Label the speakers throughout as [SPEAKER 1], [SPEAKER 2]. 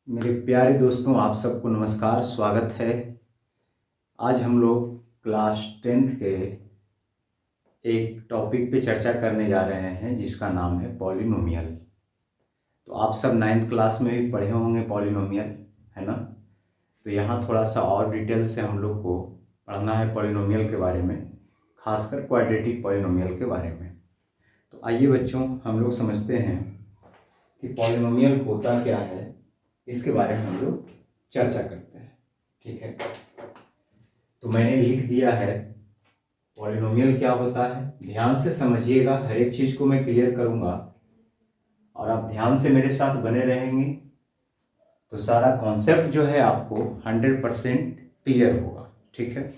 [SPEAKER 1] मेरे प्यारे दोस्तों, आप सबको नमस्कार, स्वागत है। आज हम लोग क्लास 10th के एक टॉपिक पे चर्चा करने जा रहे हैं जिसका नाम है पॉलिनोमियल। तो आप सब 9th क्लास में भी पढ़े होंगे पॉलिनोमियल, है ना। तो यहाँ थोड़ा सा और डिटेल से हम लोग को पढ़ना है पॉलिनोमियल के बारे में, खासकर क्वाड्रेटिक पॉलिनोमियल के बारे में। तो आइए बच्चों, हम लोग समझते हैं कि पॉलिनोमियल होता क्या है, इसके बारे में हम लोग चर्चा करते हैं। ठीक है, तो मैंने लिख दिया है पॉलिनोमियल क्या होता है। ध्यान से समझिएगा, हर एक चीज को मैं क्लियर करूंगा और आप ध्यान से मेरे साथ बने रहेंगे तो सारा कॉन्सेप्ट जो है आपको 100% क्लियर होगा। ठीक है,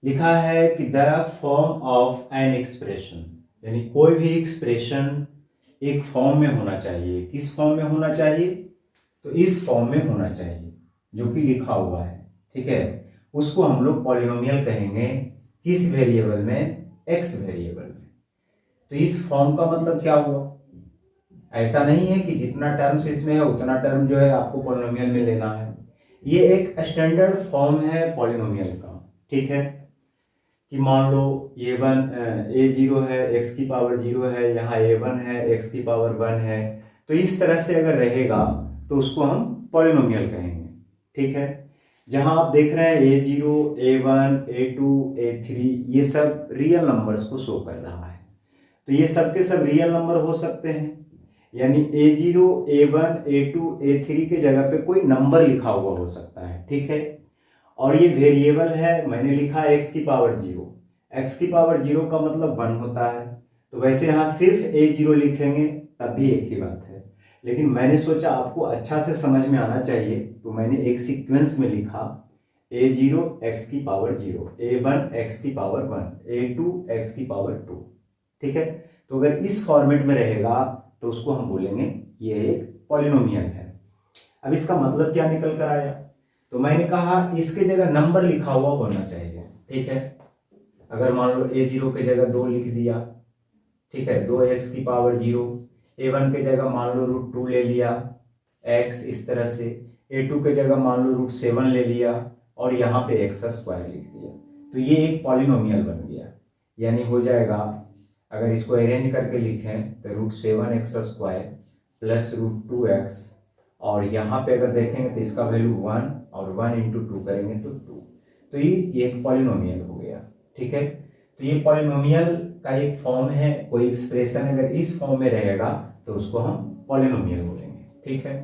[SPEAKER 1] लिखा है कि the form of an expression, यानी कोई भी एक्सप्रेशन एक फॉर्म में होना चाहिए। किस फॉर्म में होना चाहिए? तो इस फॉर्म में होना चाहिए जो कि लिखा हुआ है। ठीक है, उसको हम लोग पॉलिनोमियल कहेंगे। किस वेरिएबल में? एक्स वेरिएबल में। तो इस फॉर्म का मतलब क्या हुआ? ऐसा नहीं है कि जितना टर्म्स इसमें है उतना टर्म जो है आपको पॉलिनोमियल में लेना है। ये एक स्टैंडर्ड फॉर्म है पॉलिनोमियल का। ठीक है, कि मान लो a0 है, x की पावर 0 है, यहाँ a1 है, x की पावर 1 है। तो इस तरह से अगर रहेगा तो उसको हम पॉलिनोमियल कहेंगे। ठीक है, जहां आप देख रहे हैं a0, a1, a2, a3 ये सब रियल नंबर्स को शो कर रहा है। तो ये सब के सब रियल नंबर हो सकते हैं, यानी a0, a1, a2, a3 के जगह पे कोई नंबर लिखा हुआ हो सकता है। ठीक है, और ये वेरिएबल है, मैंने लिखा x की पावर 0। x की पावर 0 का मतलब 1 होता है। तो वैसे यहाँ सिर्फ a0 लिखेंगे तब भी एक ही बात है, लेकिन मैंने सोचा आपको अच्छा से समझ में आना चाहिए तो मैंने एक सीक्वेंस में लिखा a0 x की पावर 0, a1 x की पावर 1, a2 x की पावर 2। ठीक है, तो अगर इस फॉर्मेट में रहेगा तो उसको हम बोलेंगे ये एक पॉलिनोमियल है। अब इसका मतलब क्या निकल कर आया? तो मैंने कहा इसके जगह नंबर लिखा हुआ होना चाहिए। ठीक है, अगर मान लो a0 के जगह 2 लिख दिया, ठीक है, 2x की पावर 0, a1 के जगह मान लो √2 ले लिया x इस तरह से, a2 के जगह मान लो √7 ले लिया और यहाँ पे x² लिख दिया। तो ये एक पॉलिनोमियल बन गया, यानी हो जाएगा, अगर इसको अरेंज करके लिखें तो √7x² प्लस √2x, और यहाँ पे अगर देखेंगे तो इसका वैल्यू 1 और 1 इंटू 2 करेंगे तो 2। तो ये एक पॉलिनोमियल हो गया। ठीक है, तो ये पॉलिनोमियल का एक फॉर्म है। कोई एक्सप्रेशन अगर इस फॉर्म में रहेगा तो उसको हम पॉलिनोमियल बोलेंगे। ठीक है,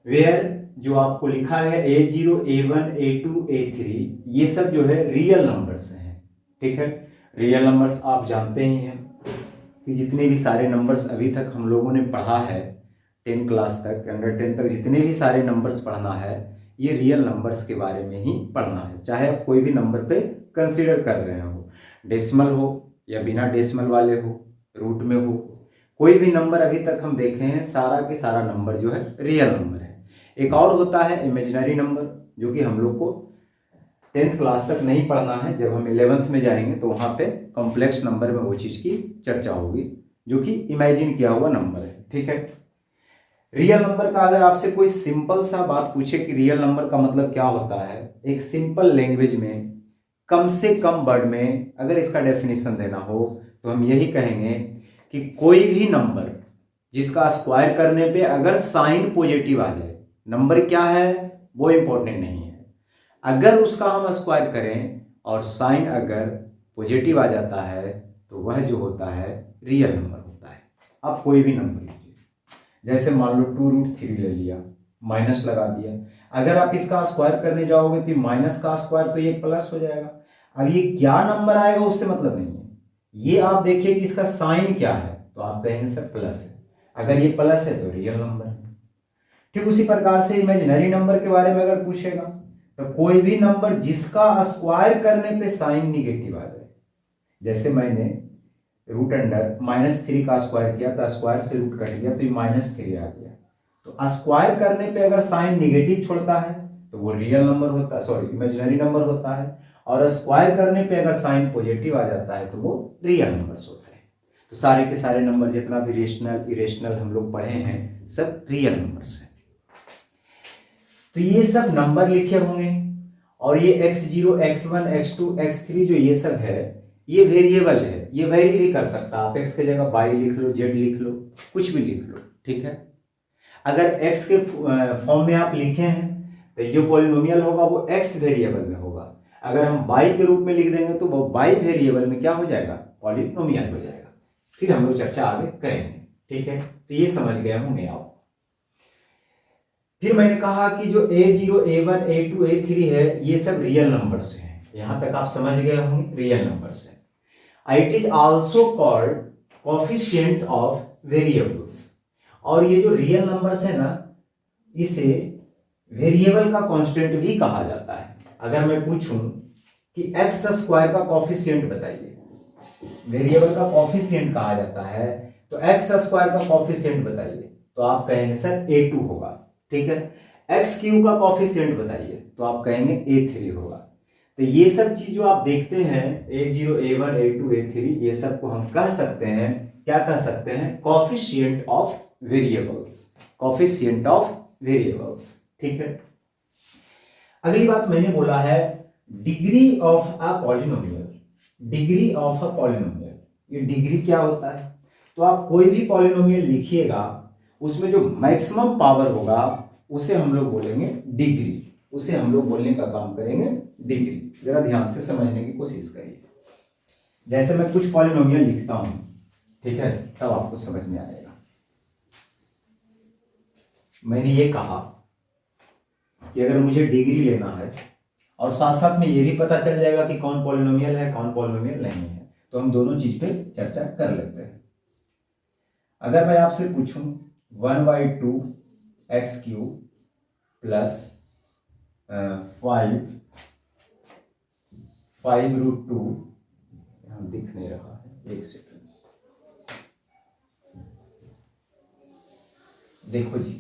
[SPEAKER 1] वेयर जो आपको लिखा है a0, a1, a2, a3 ये सब जो है रियल नंबर्स हैं। ठीक है, रियल नंबर्स आप जानते ही हैं कि जितने भी सारे नंबर्स अभी तक हम लोगों ने पढ़ा है 10 क्लास तक, अंडर 10 तक जितने भी सारे नंबर्स पढ़ना है ये रियल नंबर्स के बारे में ही पढ़ना है। चाहे आप कोई भी नंबर पे कंसीडर कर रहे हो, डेसिमल हो या बिना डेसिमल वाले हो, रूट में हो, कोई भी नंबर अभी तक हम देखे हैं सारा के सारा नंबर जो है रियल नंबर है। एक और होता है इमेजिनरी नंबर, जो कि हम लोग को 10th क्लास तक नहीं पढ़ना है। जब हम 11th में जाएंगे तो वहाँ पे कॉम्प्लेक्स नंबर में वो चीज़ की चर्चा होगी जो कि इमेजिन किया हुआ नंबर है। ठीक है, रियल नंबर का अगर आपसे कोई सिंपल सा बात पूछे कि रियल नंबर का मतलब क्या होता है, एक सिंपल लैंग्वेज में, कम से कम वर्ड में अगर इसका डेफिनेशन देना हो तो हम यही कहेंगे कि कोई भी नंबर जिसका स्क्वायर करने पे अगर साइन पॉजिटिव आ जाए, नंबर क्या है वो इंपॉर्टेंट नहीं है, अगर उसका हम स्क्वायर करें और साइन अगर पॉजिटिव आ जाता है तो वह जो होता है रियल नंबर होता है। आप कोई भी नंबर लीजिए, जैसे मान लो 2√3 ले लिया, माइनस लगा दिया, अगर आप इसका स्क्वायर करने जाओगे तो माइनस का स्क्वायर तो ये प्लस हो जाएगा। अब ये क्या नंबर आएगा उससे मतलब नहीं है, ये आप देखिए कि इसका साइन क्या है, तो आप कहेंगे सर प्लस है, अगर ये प्लस है तो रियल नंबर है। ठीक उसी प्रकार से इमेजिनरी नंबर के बारे में अगर पूछेगा तो कोई भी नंबर जिसका स्क्वायर करने पे साइन निगेटिव आ जाए, जैसे मैंने -3 का स्क्वायर किया तो स्क्वायर से रूट कट गया तो -3 आ गया। तो स्क्वायर करने पे अगर साइन निगेटिव छोड़ता है तो वो रियल नंबर होता है, सॉरी इमेजिनरी नंबर होता है, और स्क्वायर करने पे अगर साइन पॉजिटिव आ जाता है तो वो रियल नंबर्स होता है। तो सारे के सारे नंबर जितना भी रेशनल इरेशनल हम लोग पढ़े हैं सब रियल नंबर्स हैं। तो ये सब नंबर लिखे होंगे और ये x0 x1 x2 x3 जो ये सब है ये वेरिएबल है, ये वेरी भी कर सकता है। आप x की जगह y लिख लो, z लिख लो, कुछ भी लिख लो, ठीक है। अगर x के फॉर्म में आप लिखे हैं तो जो पॉलिनोमियल होगा वो x वेरिएबल में होगा। अगर हम y के रूप में लिख देंगे तो वो y वेरिएबल में क्या हो जाएगा, पॉलिनोमियल हो जाएगा। फिर हम लोग चर्चा आगे करेंगे, ठीक है। तो ये समझ गए होंगे आप। फिर मैंने कहा कि जो a0 a1 a2 a3 है ये सब रियल नंबर्स हैं। यहां तक आप समझ गए होंगे, रियल नंबर्स हैं। It is also called coefficient of variables. और ये जो रियल नंबर्स है ना इसे वेरिएबल का कांस्टेंट भी कहा जाता है। अगर मैं पूछूं कि एक्स स्क्वायर का कोफिशिएंट बताइए, वेरिएबल का कोफिशिएंट कहा जाता है, तो एक्स स्क्वायर का कोफिशिएंट बताइए, तो आप कहेंगे सर a2 होगा, ठीक है। एक्स क्यू का कोफिशिएंट बताइए तो आप कहेंगे a3 होगा। तो ये सब चीज जो आप देखते हैं a0 a1 a2 a3 ये सब को हम कह सकते हैं, क्या कह सकते हैं, coefficient of variables, coefficient of variables, ठीक है। अगली बात मैंने बोला है degree of a polynomial, degree of a polynomial. ये डिग्री क्या होता है, तो आप कोई भी पॉलिनोमियल लिखिएगा उसमें जो मैक्सिमम पावर होगा उसे हम लोग बोलेंगे डिग्री, उसे हम लोग बोलने का काम करेंगे डिग्री। जरा ध्यान से समझने की कोशिश करिए। जैसे मैं कुछ पॉलिनोमियल लिखता हूं, ठीक है, तब आपको समझ में आएगा। मैंने ये कहा कि अगर मुझे डिग्री लेना है और साथ साथ में ये भी पता चल जाएगा कि कौन पॉलिनोमियल है कौन पॉलिनोमियल नहीं है, तो हम दोनों चीज पे चर्चा कर लेते हैं। अगर मैं आपसे पूछूं 1/2 एक्स क्यूब प्लस 5√2, यहां दिख नहीं रहा है, एक सेकंड, देखो जी,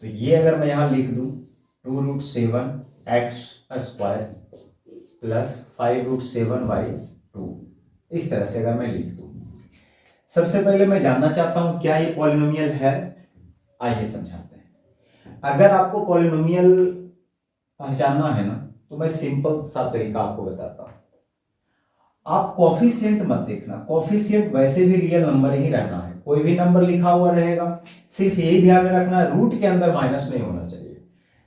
[SPEAKER 1] तो ये अगर मैं यहां लिख दूं 2√7 एक्स स्क्वायर प्लस 5√7/2, इस तरह से अगर मैं लिख दूं। सबसे पहले मैं जानना चाहता हूं क्या ये पॉलिनोमियल है, आइए समझाते हैं। अगर आपको पॉलिनोमियल पहचानना है ना तो मैं सिंपल सा तरीका आपको बताता हूं। आप कोफिशिएंट मत देखना, कोफिशिएंट वैसे भी रियल नंबर ही रहना है, कोई भी नंबर लिखा हुआ रहेगा, सिर्फ यही ध्यान में रखना रूट के अंदर माइनस नहीं होना चाहिए।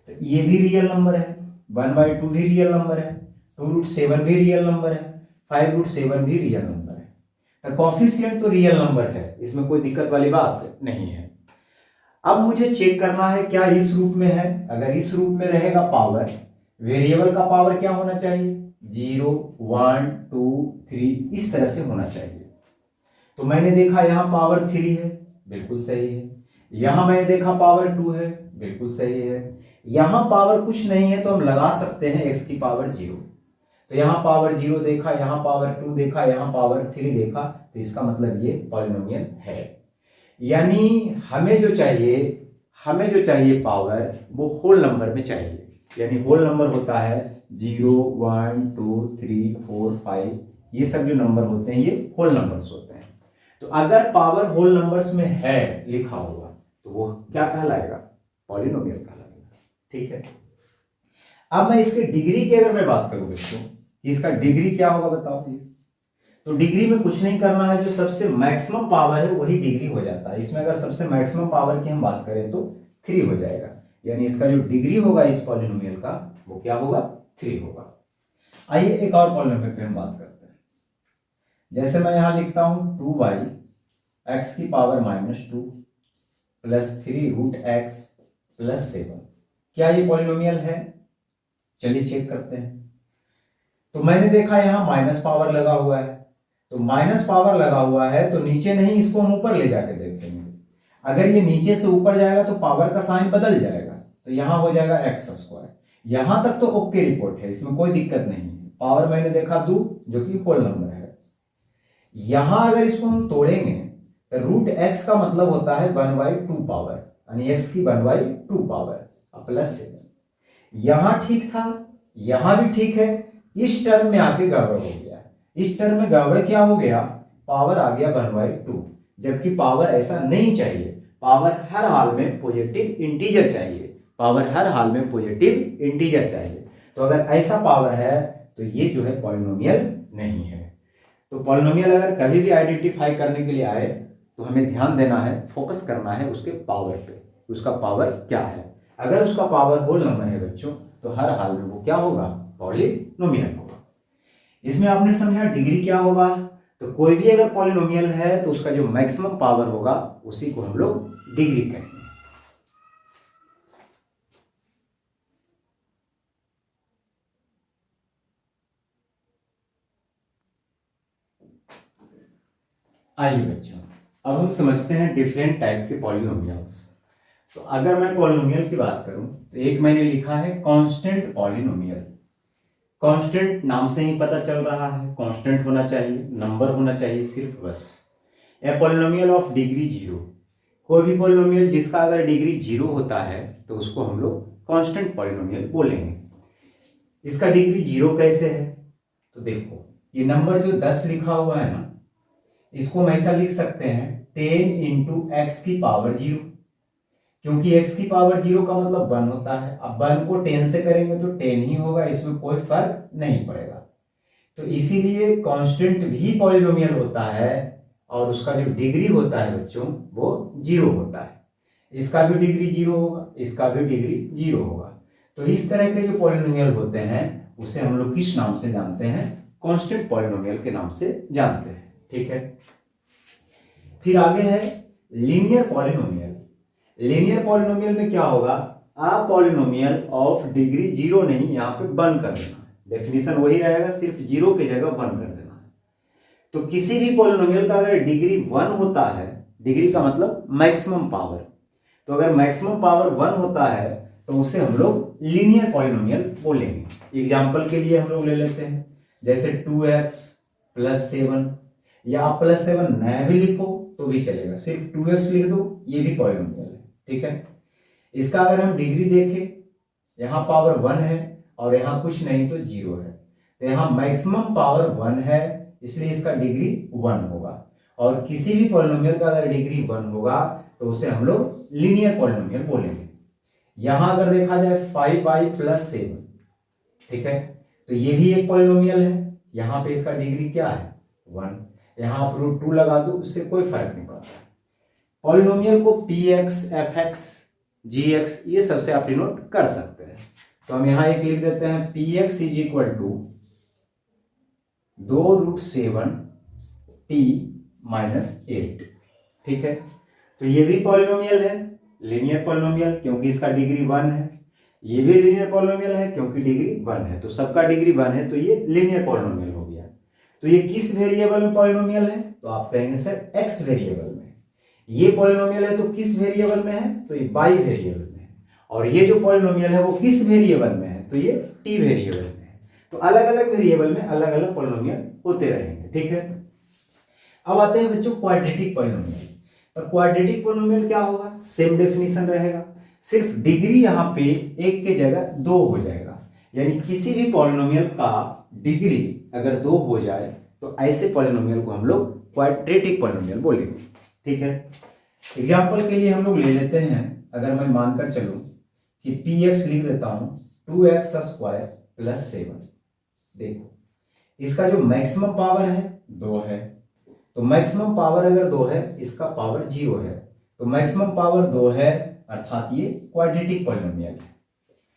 [SPEAKER 1] तो ये भी रियल नंबर है, 1/2 भी रियल नंबर है, 2√7 भी रियल नंबर है, 5√7 भी रियल नंबर है। तो कोफिशिएंट तो रियल नंबर है, इसमें कोई दिक्कत वाली बात नहीं है। अब मुझे चेक करना है क्या इस रूप में है। अगर इस रूप में रहेगा पावर, वेरिएबल का पावर क्या होना चाहिए, 0 1 2 3 इस तरह से होना चाहिए। तो मैंने देखा यहां पावर 3 है, बिल्कुल सही है। यहां मैंने देखा पावर 2 है, बिल्कुल सही है। यहां पावर कुछ नहीं है तो हम लगा सकते हैं x की पावर 0। तो यहां पावर 0 देखा, यहां पावर 2 देखा, यहां पावर 3 देखा, तो इसका मतलब ये पॉलिनोमियल है। यानी हमें जो चाहिए पावर वो होल नंबर में चाहिए। यानी होल नंबर होता है 0 1 2 3 4 5, ये सब जो नंबर होते हैं ये होल नंबर्स होते हैं। तो अगर पावर होल नंबर्स में है लिखा हुआ तो वो क्या कहलाएगा, पॉलिनोमियल कहलाएगा, ठीक है। अब मैं इसके डिग्री की अगर मैं बात करूं बच्चों कि इसका डिग्री क्या होगा बताओ। तो डिग्री में कुछ नहीं करना है, जो सबसे मैक्सिमम पावर है वही डिग्री हो जाता है। इसमें अगर सबसे मैक्सिमम पावर की हम बात करें तो 3 हो जाएगा। यानी इसका जो डिग्री होगा इस पॉलिनोमियल का वो क्या होगा, 3 होगा। आइए एक और पॉलिनोमियल पे हम बात करते हैं। जैसे मैं यहां लिखता हूं 2y x की पावर -2 प्लस 3√x प्लस 7, क्या ये पॉलिनोमियल है, चलिए चेक करते हैं। तो मैंने देखा यहां माइनस पावर लगा हुआ है, तो माइनस पावर लगा हुआ है तो नीचे नहीं, इसको हम ऊपर ले जाकर देखेंगे। अगर ये नीचे से ऊपर जाएगा तो पावर का साइन बदल जाएगा, तो यहां हो जाएगा एक्स स्क्वायर। यहां तक तो ओके रिपोर्ट है, इसमें कोई दिक्कत नहीं है। पावर मैंने देखा 2 जो कि होल नंबर है। यहां अगर इसको हम तोड़ेंगे तो √x का मतलब होता है 1/2 पावर, यानी x की 1/2 पावर प्लस 7। यहां ठीक था, यहां भी ठीक है, इस टर्म में आके गड़बड़ हो गया। इस टर्म में गड़बड़ क्या हो गया, पावर आ गया 1/2, जबकि पावर ऐसा नहीं चाहिए। पावर हर हाल में पॉजिटिव इंटीजर चाहिए, पावर हर हाल में पॉजिटिव इंटीजर चाहिए। तो अगर ऐसा पावर है तो ये जो है पॉलिनोमियल नहीं है। तो पॉलिनोमियल अगर कभी भी आइडेंटिफाई करने के लिए आए तो हमें ध्यान देना है, फोकस करना है उसके पावर पे, उसका पावर क्या है। अगर उसका पावर होल नंबर है बच्चों तो हर हाल में वो क्या होगा, पॉलिनोमियल होगा। इसमें आपने समझा डिग्री क्या होगा, तो कोई भी अगर पॉलिनोमियल है तो उसका जो मैक्सिमम पावर होगा उसी को हम लोग डिग्री कहेंगे। आइए बच्चों, अब हम समझते हैं डिफरेंट टाइप के पॉलिनोमियल्स। तो अगर मैं पॉलिनोमियल की बात करूं तो एक मैंने लिखा है कांस्टेंट पॉलिनोमियल। कांस्टेंट नाम से ही पता चल रहा है, कांस्टेंट होना चाहिए, नंबर होना चाहिए सिर्फ, बस। ए पॉलिनोमियल ऑफ डिग्री 0, कोई भी पॉलिनोमियल जिसका अगर डिग्री 0 होता है तो उसको हम लोग कांस्टेंट पॉलिनोमियल बोलेंगे। इसका डिग्री 0 कैसे है, तो देखो ये नंबर जो 10 लिखा हुआ है ना, इसको हम ऐसा लिख सकते हैं 10 इंटू एक्स की पावर 0, क्योंकि x की पावर 0 का मतलब 1 होता है। अब 1 को 10 से करेंगे तो 10 ही होगा, इसमें कोई फर्क नहीं पड़ेगा। तो इसीलिए कांस्टेंट भी पॉलिनोमियल होता है और उसका जो डिग्री होता है बच्चों वो 0 होता है। इसका भी डिग्री 0 होगा, इसका भी डिग्री 0 होगा। तो इस तरह के जो पॉलिनोमियल होते हैं उसे हम लोग किस नाम से जानते हैं, कांस्टेंट पॉलिनोमियल के नाम से जानते हैं। ठीक है, फिर आगे है लीनियर पॉलिनोमियल। लीनियर पॉलिनोमियल में क्या होगा, आ पॉलिनोमियल ऑफ डिग्री 0 नहीं, यहाँ पे 1 कर देना है, डेफिनेशन वही रहेगा, सिर्फ 0 की जगह 1 कर देना है। तो किसी भी पॉलिनोमियल का अगर डिग्री 1 होता है, डिग्री का मतलब मैक्सिमम पावर, तो अगर मैक्सिमम पावर 1 होता है तो उसे हम लोग लीनियर पॉलिनोमियल बोलेंगे। एग्जाम्पल के लिए हम लोग ले लेते हैं, जैसे 2x + 7, या आप +7 नया भी लिखो तो भी चलेगा, सिर्फ 2x लिख दो, ये भी पॉलिनोमियल है। ठीक है, इसका अगर हम डिग्री देखें, यहाँ पावर 1 है और यहाँ कुछ नहीं तो 0 है, तो यहाँ मैक्सिमम पावर 1 है, इसलिए इसका डिग्री 1 होगा। और किसी भी पॉलिनोमियल का अगर डिग्री 1 होगा तो उसे हम लोग लीनियर पॉलिनोमियल बोलेंगे। यहाँ अगर देखा जाए 5y + 7, ठीक है, तो ये भी एक पॉलिनोमियल है, यहाँ पे इसका डिग्री क्या है, 1, यहाँ आप √2 लगा दो, उससे कोई फर्क नहीं पड़ता। पॉलिनोमियल को px, fx, gx ये सबसे आप डिनोट कर सकते हैं। तो हम यहाँ एक लिख देते हैं px = 2√7t - 8। ठीक है, तो ये भी पॉलिनोमियल है, लीनियर पॉलिनोमियल, क्योंकि इसका डिग्री 1 है। ये भी लीनियर पॉलिनोमियल है क्योंकि डिग्री 1 है, तो सबका डिग्री 1 है, तो ये लीनियर पॉलिनोमियल हो गया। तो ये किस वेरिएबल में पॉलिनोमियल है, तो आप कहेंगे सर x वेरिएबल में। ये पॉलिनोमियल है तो किस वेरिएबल में है, तो ये y वेरिएबल में है। और ये जो पॉलिनोमियल है वो किस वेरिएबल में है, तो ये t वेरिएबल में है। तो अलग अलग वेरिएबल में अलग अलग पॉलिनोमियल होते रहेंगे। ठीक है, अब आते हैं बच्चों क्वाड्रेटिक पॉलिनोमियल। पर क्वाड्रेटिक पॉलिनोमियल क्या होगा, सेम डेफिनेशन रहेगा, सिर्फ डिग्री यहाँ पे 1 के जगह 2 हो जाएगा। यानी किसी भी पॉलिनोमियल का डिग्री अगर 2 हो जाए तो ऐसे पॉलिनोमियल को हम लोग क्वाड्रेटिक पॉलिनोमियल बोलेंगे। ठीक है, एग्जाम्पल के लिए हम लोग ले लेते हैं, अगर मैं मानकर चलूं कि px लिख देता हूं 2x² + 7। देखो इसका जो मैक्सिमम पावर है 2 है, तो मैक्सिमम पावर अगर 2 है, इसका पावर 0 है, तो मैक्सिमम पावर 2 है, अर्थात ये क्वाड्रेटिक पॉलिनोमियल है।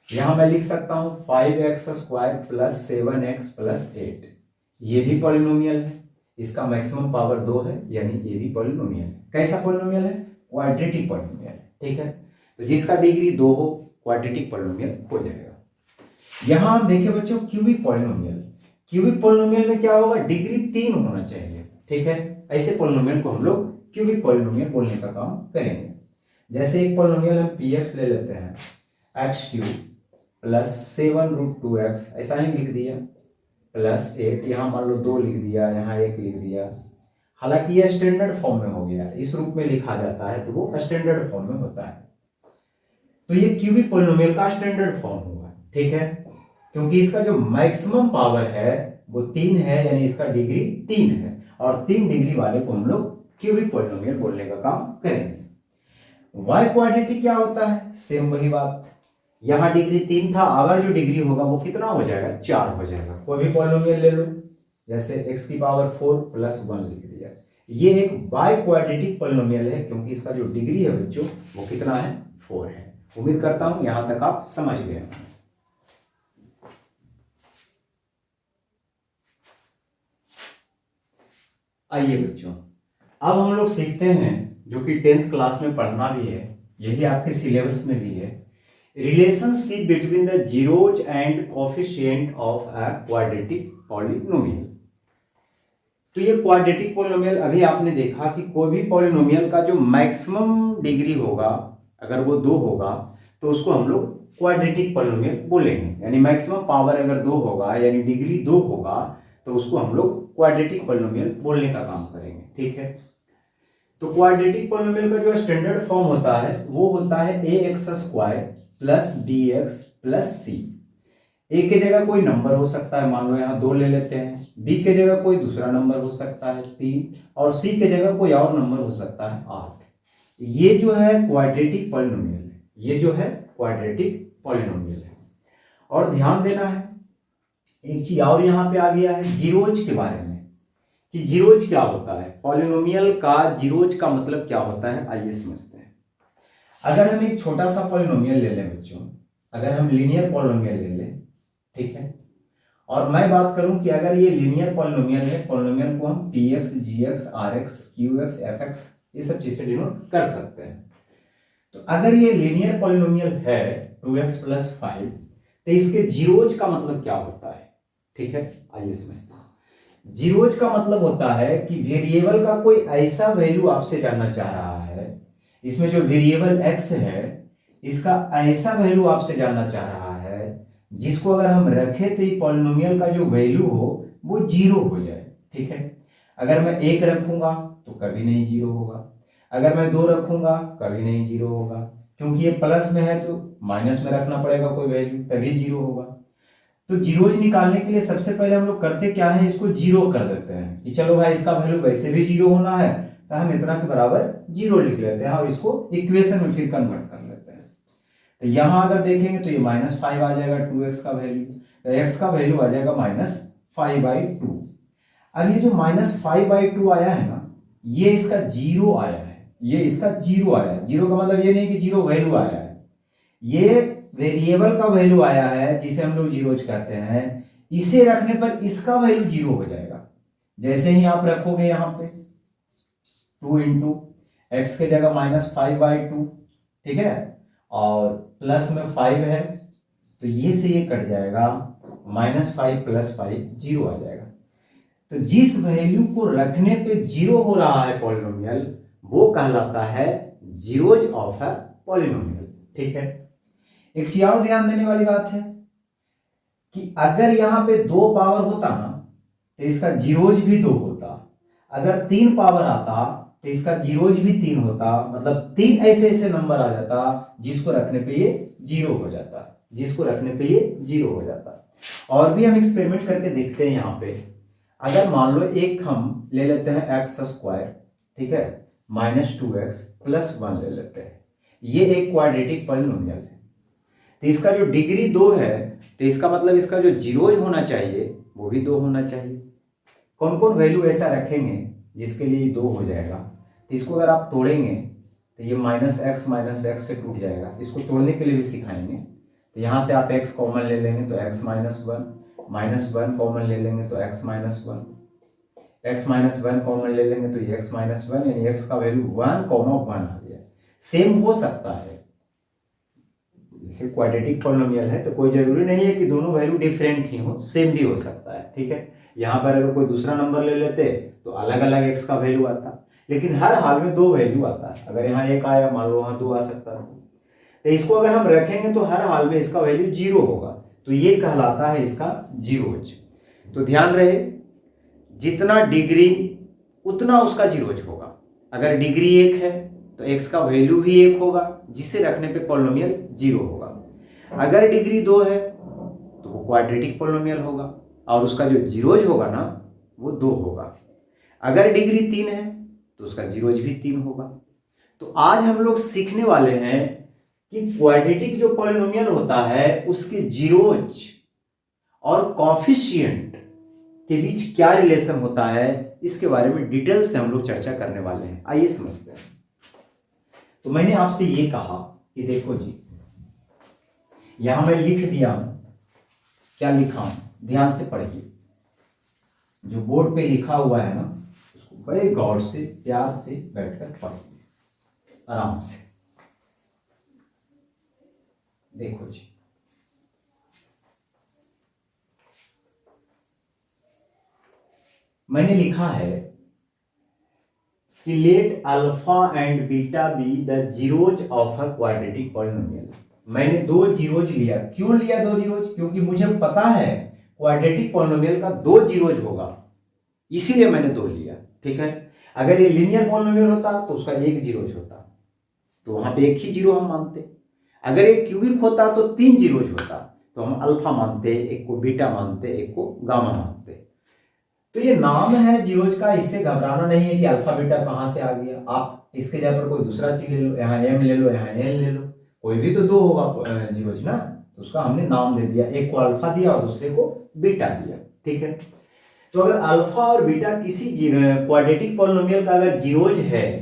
[SPEAKER 1] यहां मैं लिख सकता हूं 5x² + 7x + 8, ये भी पॉलिनोमियल है, इसका मैक्सिमम पावर 2 है, यानी ये भी पॉलिनोमियल है। कैसा पॉलिनोमियल है, क्वाड्रेटिक पॉलिनोमियल है। ठीक है, तो जिसका डिग्री 2 हो क्वाड्रेटिक पॉलिनोमियल हो जाएगा। यहां हम देखें बच्चों क्यूबिक पॉलिनोमियल। क्यूबिक पॉलिनोमियल में क्या होगा, डिग्री 3 होना चाहिए। ठीक है, ऐसे पॉलिनोमियल को हम लोग क्यूबिक पॉलिनोमियल बोलने का काम करेंगे। जैसे एक पॉलिनोमियल हम px ले लेते हैं, x³ + 7√2x, ऐसा ही लिख दिया, +8, यहाँ मान लो 2 लिख दिया, यहाँ 1 लिख दिया। हालांकि ये स्टैंडर्ड फॉर्म में हो गया, इस रूप में लिखा जाता है तो वो स्टैंडर्ड फॉर्म में होता है। तो ये क्यूबिक पॉलिनोमियल का स्टैंडर्ड फॉर्म हुआ। ठीक है, क्योंकि इसका जो मैक्सिमम पावर है वो 3 है, यानी इसका डिग्री 3 है, और 3 डिग्री वाले को हम लोग क्यूबिक पॉलिनोमियल बोलने का काम करेंगे। वाई क्वाड्रेटिक क्या होता है, सेम वही बात, यहां डिग्री 3 था, अगर जो डिग्री होगा वो कितना हो जाएगा, 4 हो जाएगा। कोई भी पॉलिनोमियल ले लो, जैसे x की पावर 4 प्लस 1 लिख दिया, ये एक बाई क्वाड्रेटिक पॉलिनोमियल है, क्योंकि इसका जो डिग्री है बच्चों वो कितना है, 4 है। उम्मीद करता हूं यहां तक आप समझ गए हैं। आइए बच्चों, अब हम लोग सीखते हैं, जो कि 10th क्लास में पढ़ना भी है, यही आपके सिलेबस में भी है, relationship between the zeros and coefficient of a quadratic polynomial. तो ये क्वाड्रेटिक पॉलिनोमियल, अभी आपने देखा कि कोई भी पॉलिनोमियल का जो मैक्सिमम डिग्री होगा, अगर वो 2 होगा तो उसको हम लोग क्वाड्रेटिक पॉलिनोमियल बोलेंगे, यानी मैक्सिमम पावर अगर 2 होगा यानी डिग्री 2 होगा तो उसको हम लोग क्वाड्रेटिक पॉलिनोमियल बोलने का काम करेंगे, ठीक है। तो क्वाड्रेटिक पॉलिनोमियल का जो स्टैंडर्ड फॉर्म होता है वो होता है ax² plus bx plus c। ए के जगह कोई नंबर हो सकता है, मान लो यहाँ 2 ले लेते हैं, बी के जगह कोई दूसरा नंबर हो सकता है 3, और सी के जगह कोई और नंबर हो सकता है 8। ये जो है क्वाड्रेटिक पॉलिनोमियल है, ये जो है क्वाड्रेटिक पॉलिनोमियल है। और ध्यान देना है, एक चीज और यहाँ पे आ गया है जीरोज के बारे में, कि जीरोज क्या होता है, पॉलिनोमियल का जीरोज का मतलब क्या होता है, आइए समझते हैं। अगर हम एक छोटा सा पॉलिनोमियल ले लें बच्चों, अगर हम लीनियर पॉलिनोमियल ले लें, ठीक है, और मैं बात करूं कि अगर ये लीनियर पॉलिनोमियल है, पॉलिनोमियल को हम px, gx, rx, qx, fx ये सब चीजें डिनोट कर सकते हैं। तो अगर ये लीनियर पॉलिनोमियल है 2x + 5, तो इसके जीरोज का मतलब क्या होता है, ठीक है, आइए समझते हैं। जीरोज का मतलब होता है कि वेरिएबल का कोई ऐसा वैल्यू आपसे जानना चाह रहा है, इसमें जो वेरिएबल x है इसका ऐसा वैल्यू आपसे जानना चाह रहा है जिसको अगर हम रखें तो पॉलिनोमियल का जो वैल्यू हो वो 0 हो जाए, ठीक है। अगर मैं 1 रखूंगा तो कभी नहीं 0 होगा, अगर मैं 2 रखूंगा कभी नहीं 0 होगा, क्योंकि ये प्लस में है तो माइनस में रखना पड़ेगा कोई वैल्यू, तभी 0 होगा। तो जीरोज निकालने के लिए सबसे पहले हम लोग करते क्या है, इसको 0 कर देते हैं कि चलो भाई इसका वैल्यू वैसे भी 0 होना है, तो हम इतना के बराबर 0 लिख लेते हैं और इसको इक्वेशन में फिर कन्वर्ट कर लेते हैं। तो यहां अगर देखेंगे तो ये -5 आ जाएगा 2x का वैल्यू, तो x का वैल्यू आ जाएगा -5/2। अब ये जो -5/2 आया है ना, ये इसका 0 आया है, ये इसका 0 आया है। 0 का मतलब ये नहीं कि 0 वैल्यू आया है, ये वेरिएबल का वैल्यू आया है जिसे हम लोग जीरोज कहते हैं। इसे रखने पर इसका वैल्यू 0 हो जाएगा। जैसे ही आप रखोगे यहां पे 2 × x के जगह -5/2, ठीक है, और प्लस में 5 है तो ये से ये कट जाएगा, -5 + 5 0 आ जाएगा। तो जिस वैल्यू को रखने पे 0 हो रहा है पॉलिनोमियल, वो कहलाता है जीरोज ऑफ अ पॉलिनोमियल, ठीक है। एक चीज और ध्यान देने वाली बात है कि अगर यहां पे 2 पावर होता ना तो इसका जीरोज भी 2 होता, अगर 3 पावर आता तो इसका जीरोज भी 3 होता, मतलब 3 ऐसे ऐसे नंबर आ जाता जिसको रखने पे ये 0 हो जाता, जिसको रखने पे ये 0 हो जाता। और भी हम एक्सपेरिमेंट करके देखते हैं यहाँ पे। अगर मान लो एक हम ले लेते हैं x², ठीक है, -2x + 1 ले लेते हैं, ये एक क्वाड्रेटिक पॉलिनोमियल है। तो इसका जो डिग्री 2 है तो इसका मतलब इसका जो जीरोज होना चाहिए वो भी 2 होना चाहिए। कौन कौन वैल्यू ऐसा रखेंगे जिसके लिए 2 हो जाएगा, तो इसको अगर आप तोड़ेंगे तो ये -x से टूट जाएगा, इसको तोड़ने के लिए भी सिखाएंगे। तो यहाँ से आप x कॉमन ले लेंगे तो x - 1, -1 कॉमन ले लेंगे तो x - 1, x - 1 कॉमन ले लेंगे तो ये x - 1, यानी x का वैल्यू 1, 1 आ गया। सेम हो सकता है, जैसे क्वाड्रेटिक पॉलिनोमियल है तो कोई जरूरी नहीं है कि दोनों वैल्यू डिफरेंट ही हो, सेम भी हो सकता है, ठीक है। यहाँ पर अगर कोई दूसरा नंबर ले लेते तो अलग अलग x का वैल्यू आता, लेकिन हर हाल में 2 वैल्यू आता है। अगर यहाँ 1 आया, मान लो वहां 2 आ सकता है, तो इसको अगर हम रखेंगे तो हर हाल में इसका वैल्यू 0 होगा, तो ये कहलाता है इसका जीरोज। तो ध्यान रहे, जितना डिग्री उतना उसका जीरोज होगा। अगर डिग्री 1 है तो x का वैल्यू भी 1 होगा, जिसे रखने पे पॉलिनोमियल 0 होगा। अगर डिग्री 2 है तो वो वो क्वाड्रेटिक पॉलिनोमियल होगा और उसका जो जीरोज होगा ना वो 2 होगा। अगर डिग्री 3 है तो उसका जीरोज भी 3 होगा। तो आज हम लोग सीखने वाले हैं कि क्वाड्रेटिक जो पॉलिनोमियल होता है उसके जीरोज और कॉफिशिएंट के बीच क्या रिलेशन होता है, इसके बारे में डिटेल से हम लोग चर्चा करने वाले हैं। आइए समझते हैं। तो मैंने आपसे ये कहा कि देखो जी, यहां मैं लिख दिया हूं, क्या लिखा हूं, ध्यान से पढ़िए। जो बोर्ड पे लिखा हुआ है ना उसको बड़े गौर से प्यार से बैठकर पढ़िए, आराम से। देखो जी, मैंने लिखा है कि let alpha and beta be the zeros of a quadratic polynomial. मैंने 2 जीरोज लिया। क्यों लिया 2 जीरोज? क्योंकि मुझे पता है क्वाड्रेटिक पॉलिनोमियल का 2 जीरोज होगा, इसीलिए मैंने 2 लिया। ठीक है, अगर ये लीनियर पॉलिनोमियल होता तो उसका 1 जीरोज होता, तो वहां पे 1 ही जीरो हम मानते। अगर ये क्यूबिक होता तो 3 जीरोज होता, तो हम अल्फा मानते, एक को बीटा मानते, एक को गामा मानते। तो ये नाम है जीरोज का, इससे घबराना नहीं है कि अल्फा बीटा कहां से आ गया। आप इसके जगह पर कोई दूसरा चीज ले लो, यहाँ एम ले लो, यहाँ एन ले लो, कोई भी तो 2 होगा जीरोज ना, तो उसका हमने नाम दे दिया, एक को अल्फा दिया और दूसरे को बीटा दिया। ठीक है, तो अगर अल्फा और बीटा किसी क्वाड्रेटिक पॉलिनोमियल का अगर जीरोज है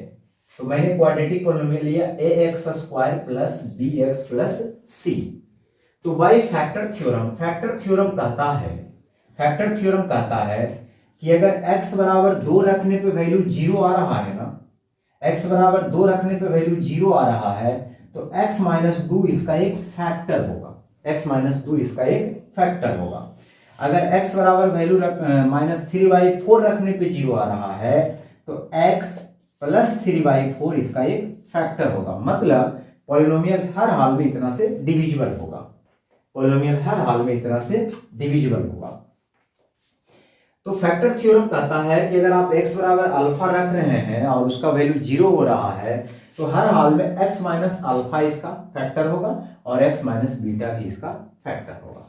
[SPEAKER 1] तो मैंने क्वाड्रेटिक पॉलिनोमियल लिया ax² plus bx plus c। तो by factor theorem, factor theorem कहता है कि अगर x बराबर 2 रखने पे वैल्यू 0 आ रहा है ना, x बराबर 2 रखने पे वैल्यू 0 आ रहा है, तो x माइनस 2 इसका एक फैक्टर होगा, x माइनस 2 इसका एक फैक्टर होगा। अगर x बराबर वैल्यू -3/4 रखने पे 0 आ रहा है तो x प्लस 3/4 इसका एक फैक्टर होगा। मतलब पॉलिनोमियल हर हाल में इतना से डिविजिबल होगा, पॉलिनोमियल हर हाल में इतना से डिविजिबल होगा। तो फैक्टर थ्योरम कहता है कि अगर आप x बराबर अल्फा रख रहे हैं और उसका वैल्यू 0 हो रहा है तो हर हाल में x माइनस अल्फा इसका फैक्टर होगा और x माइनस बीटा भी इसका फैक्टर होगा।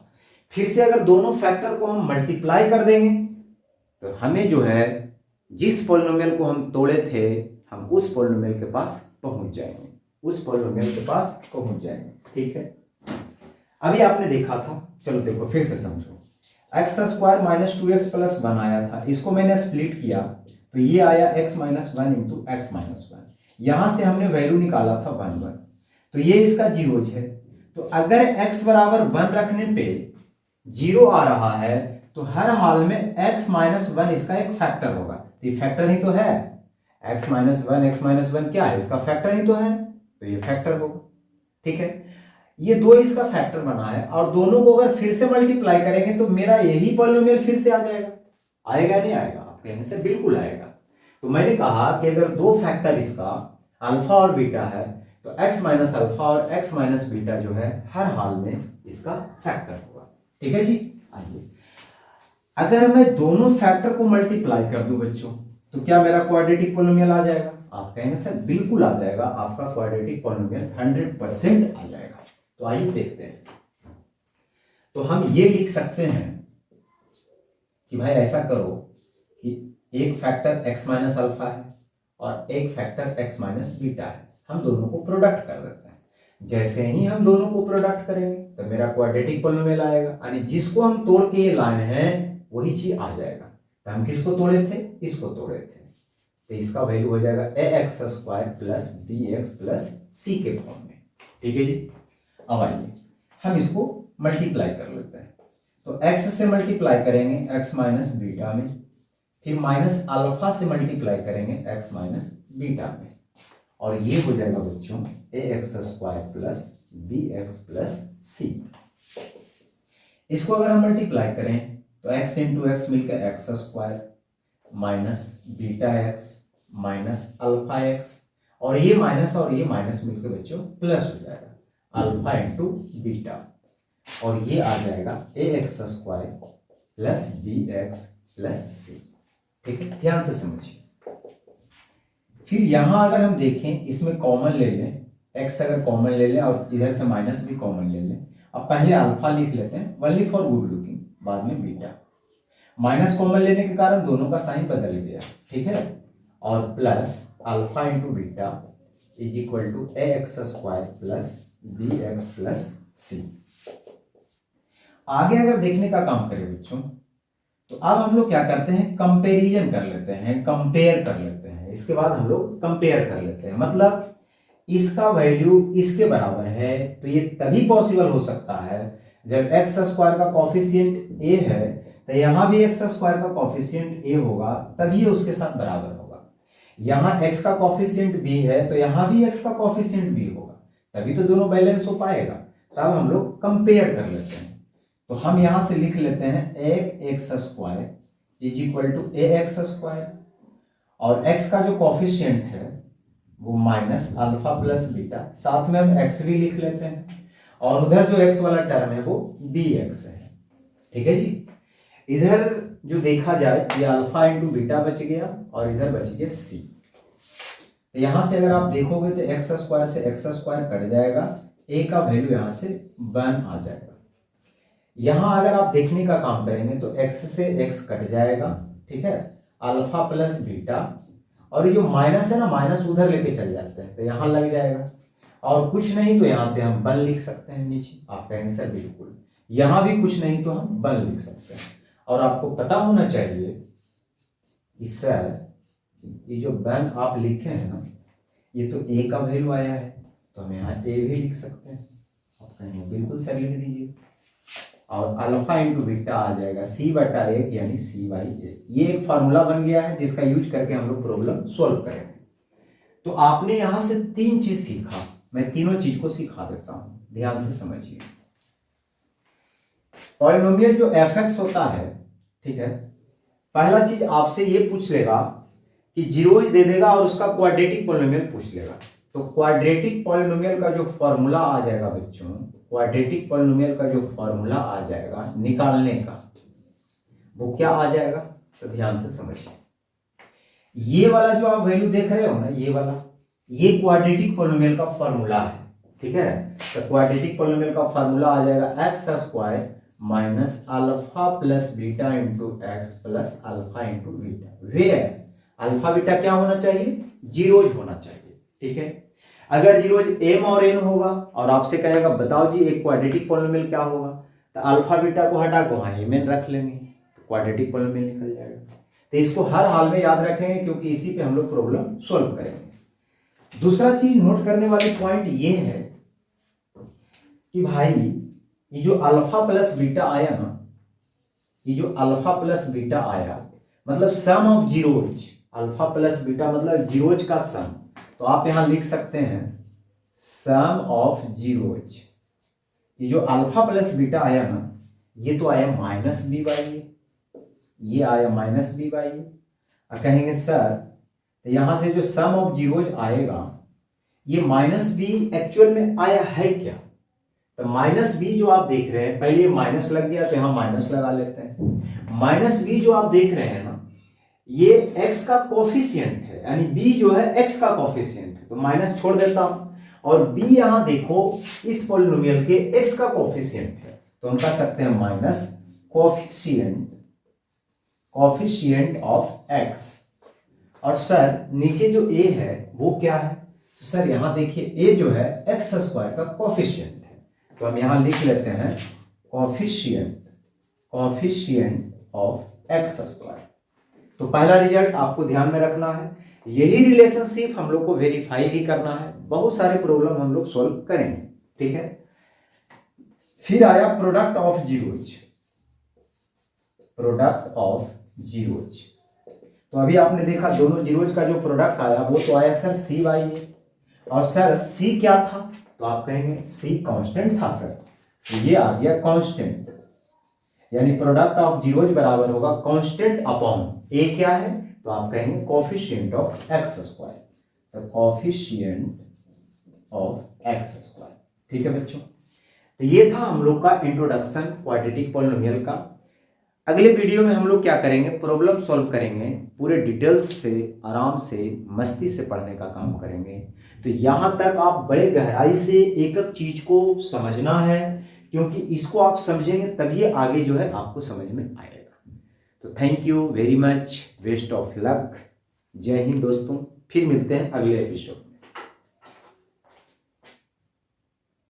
[SPEAKER 1] फिर से अगर दोनों फैक्टर को हम मल्टीप्लाई कर देंगे तो हमें जो है जिस पॉलिनोमियल को हम तोड़े थे हम उस पॉलिनोमियल के पास पहुंच जाएंगे, उस पॉलिनोमियल के पास पहुंच जाएंगे। ठीक है, अभी आपने देखा था, चलो देखो फिर से समझो। x² माइनस 2x प्लस 1 आया था, इसको मैंने स्प्लिट किया तो ये आया x minus 1 into x minus 1। यहां से हमने वैल्यू निकाला था 1 1, तो ये इसका जीरोज है। तो अगर x बराबर 1 रखने पे 0 आ रहा है तो हर हाल में x माइनस 1 इसका एक फैक्टर होगा। तो ये फैक्टर ही तो है, x माइनस 1 क्या है, इसका फैक्टर ही तो है, तो ये फैक्टर होगा। ठीक है, ये 2 इसका फैक्टर बना है और दोनों को अगर फिर से मल्टीप्लाई करेंगे तो मेरा यही पॉलिनोमियल फिर से आ जाएगा। आएगा नहीं आएगा? आप कहने से बिल्कुल आएगा। तो मैंने कहा कि अगर 2 फैक्टर इसका अल्फा और बीटा है तो x माइनस अल्फा और x माइनस बीटा जो है हर हाल में इसका फैक्टर होगा। ठीक है जी, आइए अगर मैं दोनों फैक्टर को मल्टीप्लाई कर दूं बच्चों तो क्या मेरा क्वाड्रेटिक पॉलिनोमियल आ जाएगा? आप कहेंगे सर बिल्कुल आ जाएगा, आपका क्वाड्रेटिक पॉलिनोमियल 100% आ जाएगा। तो आइए देखते हैं। तो हम ये लिख सकते हैं कि भाई ऐसा करो कि एक फैक्टर x माइनस अल्फा है और एक फैक्टर x माइनस बीटा है, हम दोनों को प्रोडक्ट कर देते हैं। जैसे ही हम दोनों को प्रोडक्ट करेंगे तो मेरा क्वाड्रेटिक पॉलिनोमियल आएगा, यानी जिसको हम तोड़ के ये लाए हैं वही चीज आ जाएगा। तो हम किसको तोड़े थे? इसको तोड़े थे, तो इसका वैल्यू हो जाएगा ax² plus bx plus c के फॉर्म में। ठीक है जी, अब आइए हम इसको मल्टीप्लाई कर लेते हैं। तो x से मल्टीप्लाई करेंगे x माइनस बीटा में, फिर माइनस अल्फा से मल्टीप्लाई करेंगे x माइनस बीटा में, और ये हो जाएगा बच्चों ax² plus bx plus c। इसको अगर हम मल्टीप्लाई करें तो x इंटू एक्स मिलकर x² minus beta x minus alpha x, और ये माइनस मिलकर बच्चों प्लस हो जाएगा अल्फा इंटू बीटा, और ये आ जाएगा ax² plus bx plus c। ठीक है, ध्यान से समझिए। फिर यहां अगर हम देखें इसमें कॉमन ले लें, x अगर कॉमन ले लें और इधर से माइनस भी कॉमन ले लें, अब पहले अल्फा लिख लेते हैं, ओनली फॉर गुड लुकिंग, बाद में बीटा। माइनस कॉमन लेने के कारण दोनों का साइन बदल गया, ठीक है। और plus alpha into beta is equal to A x square plus B X plus C. आगे अगर देखने का काम करें बच्चों, तो अब हम लोग क्या करते हैं, कंपैरिजन कर लेते हैं, कंपेयर कर लेते हैं। इसके बाद हम लोग कंपेयर कर लेते हैं, मतलब इसका वैल्यू इसके बराबर है, तो ये तभी पॉसिबल हो सकता है जब एक्स स्क्वायर का कॉफिशिएंट ए है, तो यहां भी एक्स स्क्वायर का कॉफिशिएंट ए होगा, तभी ये उसके साथ बराबर होगा। यहां एक्स का कॉफिशिएंट बी है, तो यहां भी एक्स का कॉफिशिएंट बी होगा, तभी तो दोनों बैलेंस हो पाएगा। तब हम लोग कंपेयर कर लेते हैं। तो हम यहां से लिख लेते हैं एक x square is equal to A x square, और एक्स का जो कॉफिशिएंट है वो माइनस अल्फा प्लस बीटा, साथ में हम एक्स भी लिख लेते हैं, और उधर जो एक्स वाला टर्म है वो बी एक्स है, ठीक है जी। इधर जो देखा जाए ये अल्फा इंटू बीटा बच गया और इधर बच गया सी। तो यहां से अगर आप देखोगे तो एक्स स्क्वायर से एक्स स्क्वायर कट जाएगा, ए का वैल्यू यहां से 1 आ जाएगा। यहां अगर आप देखने का काम करेंगे तो x से x कट जाएगा, ठीक है, अल्फा प्लस बीटा, और ये जो माइनस है ना, माइनस उधर लेके चल जाते हैं तो यहां लग जाएगा, और कुछ नहीं तो यहां से हम 1 लिख सकते हैं नीचे। आप कहेंगे सर बिल्कुल, यहां भी कुछ नहीं तो हम 1 लिख सकते हैं। और आपको पता होना चाहिए कि सर ये जो 1 आप लिखे हैं ना, ये तो a का वैल्यू आया है, तो हम यहाँ a भी लिख सकते हैं। आप कहेंगे बिल्कुल सर लिख दीजिए, और अल्फा इंटू बीटा आ जाएगा सी बटा 1 यानी सी बाई ए। ये एक फार्मूला बन गया है जिसका यूज करके हम लोग प्रॉब्लम सोल्व करेंगे। तो आपने यहां से 3 चीज सीखा, मैं तीनों चीज को सिखा देता हूं, ध्यान से समझिए। पॉलिनोमियल जो एफ होता है, ठीक है, पहला चीज आपसे ये पूछ लेगा कि जीरोज दे देगा और उसका क्वाड्रेटिक पॉलिनोमियल पूछ लेगा। तो क्वाड्रेटिक पॉलिनोमियल का जो फॉर्मूला आ जाएगा बच्चों, क्वाड्रेटिक पॉलिनोमियल का जो फॉर्मूला आ जाएगा निकालने का, वो क्या आ जाएगा, तो ध्यान से समझिए। ये वाला जो आप वैल्यू देख रहे हो ना, ये वाला, ये क्वाड्रेटिक पॉलिनोमियल का फॉर्मूला है, ठीक है। तो क्वाड्रेटिक पॉलिनोमियल का फॉर्मूला आ जाएगा x square minus alpha plus beta into x plus alpha into beta, where alpha beta क्या होना चाहिए, जीरोज होना चाहिए, ठीक है। अगर जीरोज एम और एन होगा और आपसे कहेगा बताओ जी एक क्वाड्रेटिक पॉलिनोमियल क्या होगा, तो अल्फा बीटा को हटा के वहां एम एन रख लेंगे, तो क्वाड्रेटिक पॉलिनोमियल निकल जाएगा। तो इसको हर हाल में याद रखेंगे क्योंकि इसी पे हम लोग प्रॉब्लम सॉल्व करेंगे। दूसरा चीज नोट करने वाली पॉइंट ये है कि भाई ये जो अल्फा प्लस बीटा आया ना, ये जो अल्फा प्लस बीटा आया मतलब sum of zeros, alpha plus beta मतलब जीरोज का सम। तो आप यहां लिख सकते हैं सम ऑफ जीरोज। ये जो अल्फा प्लस बीटा आया ना, ये तो आया माइनस बी बाई ए, ये आया माइनस बी बाई ए। कहेंगे सर तो यहां से जो सम ऑफ जीरोज आएगा, ये माइनस बी एक्चुअल में आया है क्या, तो माइनस बी जो आप देख रहे हैं, पहले माइनस लग गया तो यहां माइनस लगा लेते हैं। माइनस बी जो आप देख रहे हैं ना, ये x का कोफिशिएंट है, यानी b जो है x का कोफिशिएंट है, तो माइनस छोड़ देता हूं, और b यहां देखो इस पॉलिनोमियल के x का कोफिशिएंट है, तो हम कह सकते हैं माइनस कोफिशिएंट ऑफ x। और सर नीचे जो a है वो क्या है, तो सर यहां देखिए a जो है एक्स स्क्वायर का कोफिशिएंट है, तो हम यहां लिख लेते हैं कोफिशिएंट ऑफ एक्स स्क्वायर। तो पहला रिजल्ट आपको ध्यान में रखना है, यही रिलेशनशिप हम लोग को वेरीफाई भी करना है, बहुत सारे प्रॉब्लम हम लोग सॉल्व करेंगे, ठीक है। फिर आया product of zeros, product of zeros. तो अभी आपने देखा दोनों जीरोज का जो प्रोडक्ट आया वो तो आया सर सी बाई ए, और सर सी क्या था, तो आप कहेंगे सी कांस्टेंट था सर, तो ये आ गया कांस्टेंट, यानी प्रोडक्ट ऑफ जीरोज बराबर होगा कांस्टेंट अपॉन ए क्या है, तो आप कहेंगे कोफिशिएंट ऑफ एक्स स्क्वायर, तो कोफिशिएंट ऑफ एक्स स्क्वायर, ठीक है बच्चों। तो ये था हम लोग का इंट्रोडक्शन क्वाड्रेटिक पॉलिनोमियल का। अगले वीडियो में हम लोग क्या करेंगे, प्रॉब्लम सॉल्व करेंगे, पूरे डिटेल्स से आराम से मस्ती से पढ़ने का काम करेंगे। तो यहां तक आप बड़े गहराई से एक एक चीज को समझना है क्योंकि इसको आप समझेंगे तभी आगे जो है आपको समझ में आएगा। तो thank you very much, best of luck, जय हिंद दोस्तों, फिर मिलते हैं अगले एपिसोड।